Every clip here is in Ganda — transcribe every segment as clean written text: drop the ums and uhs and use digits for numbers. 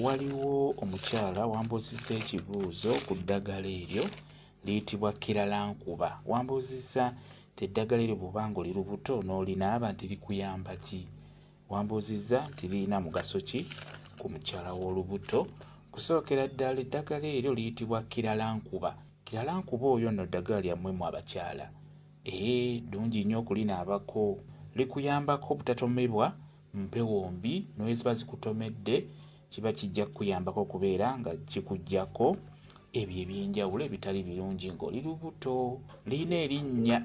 waliwo omukyala wambuuzizza ekibuuzo ku ddagala eryo liyitibwa kiralankuba. Wambuuzizza nti eddagala eryo bw'obanga oli lubuto n'olinaaba nti likuyamba ki? Wambuuzizza nti lirina mugaso ki ku mukyala w'olubuto. Kusookera ddala eddagala eryo liyitibwa kiralankuba. Kiralankuba oyo nno ddagala lyammwe mu abakyala. Ddungi nnyo okulinaabako. Likuyambako obutatomebwa mpewo mbi, n'eziba zikutomedde kiba kijja kukuyambako okubeera nga kikuggyako ebyo ebyenjawulo ebitali birungi ng'oli lubuto. Lirina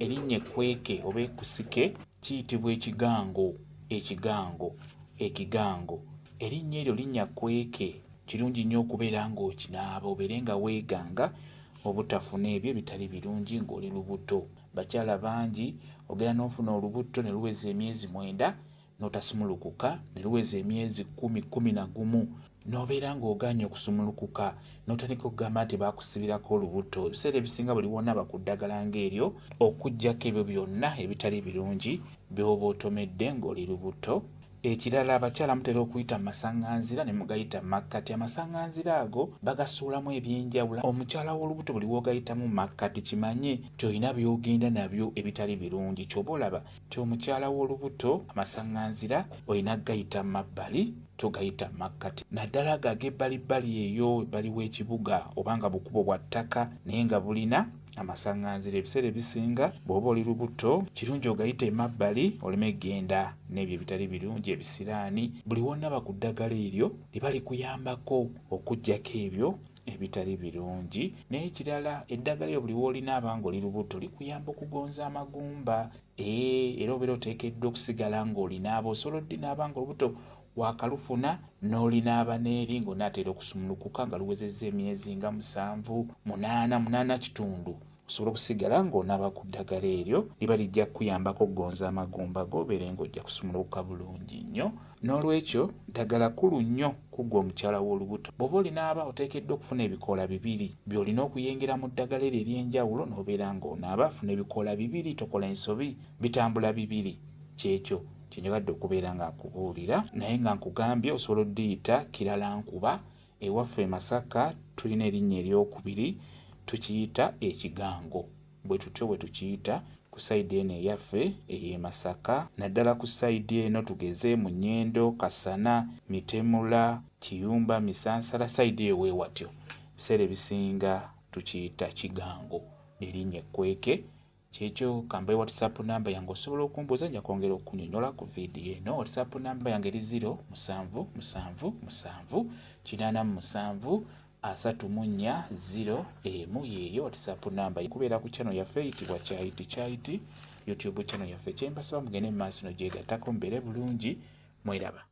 erinnya ekkweke oba ekkusike, kiyitibwa ekigango. Ekigango erinnya eryo linnya kweke. Kirungi nnyo okubeera ng'okinaaba obeere nga weeganga obutafuna ebyo ebitali birungi ng'oli lubuto. Bakyala bangi ogera n'ofuna olubuto ne luweza emyezi 9 n'otasumulukuka, ne luweza emyezi 10, 11 n'obeera ng'ogaanye okusumulukuka, n'otandika okugamba nti baakusibirako olubuto. Ebiseera ebisinga buli wonna ku ddagala ng'eryo okuggyako ebyo byonna ebitali birungi by'oba otomedde ng'oli lubuto. Ekirala abakyala mutera okuyita mu masaŋŋanzira ne mugayita makkati. Amasaŋŋanzira ago bagasuulamu ebyenjawulo. Omukyala w'olubuto buli w'ogayitamu makkati kimanye nti olina by'ogenda nabyo ebitali birungi. Ky'oba olaba nti omukyala w'olubuto amasaŋŋanzira olina gayita mabbali, togayita makkati. Naddala ago ag'ebbalibbali eyo ebbali w'ekibuga obanga bukubo bwa ttaka naye nga bulina amasaŋŋanzira. Ebiseera ebisinga bw'oba oli lubuto kirungi ogayita emabbali oleme genda n'ebyo ebitali birungi, ebisiraani. Buli wonna ku ddagala eryo liba likuyambako okuggyako ebyo ebitali birungi. Naye ekirala eddagala eryo buli w'olinaaba ng'oli lubuto likuyamba okugonza amagumba. Era obeera oteekeddwa okusigala ng'olinaaba. Osobola oddinaaba ng'olubuto waakalufuna n'olinaaba n'eri ng'onaatera okusumulukuka nga luwezezza emyezi nga 7, 8 kitundu. Osobola okusigala ng'onaaba ku ddagala eryo, liba lijja kukuyambako okugonza amagumba go obeere ng'ojja kusumulukuka bulungi nnyo. N'olwekyo ddagala kkulu nnyo ku ggwe omukyala w'olubuto. Bw'oba olinaaba oteekeddwa okufuna ebikoola 2 by'olina okuyingira mu ddagala eryo ery'enjawulo n'obeera ng'onaaba. Funa ebikoola 2, tokola ensobi, bitambula 2. Kyekyo kyenjagadde okubeera nga nkubuulira, naye nga nkugambye osobola oddiyita kiralankuba. Ewaffe e Masaka tulina erinnya eryokubiri, tukiyita ekigango. Bwe tutyo bwe tukiyita ku sayidi eno eyaffe ey'e Masaka. Naddala ku sayidi eno tugeze mu Nnyendo, Kasana, Mitemula, Kiyumba, Misansala, sayidi eyo weewatyo. Ebiseera ebisinga tukiyita kigango, erinnya ekkweke. Kyekyo kamba WhatsApp namba yange osobola okumbuuza, nja kwongera okunnyonnyola ku viidiyo eno. WhatsApp namba yange eri 0777873401 yeeyo WhatsApp namba. Kubeera ku channel yaffe eyitibwa Kyayiti, YouTube channel yaffe. Kye mbasaba mugende mu maaso n'ogyegattako mubeere bulungi, mweraba.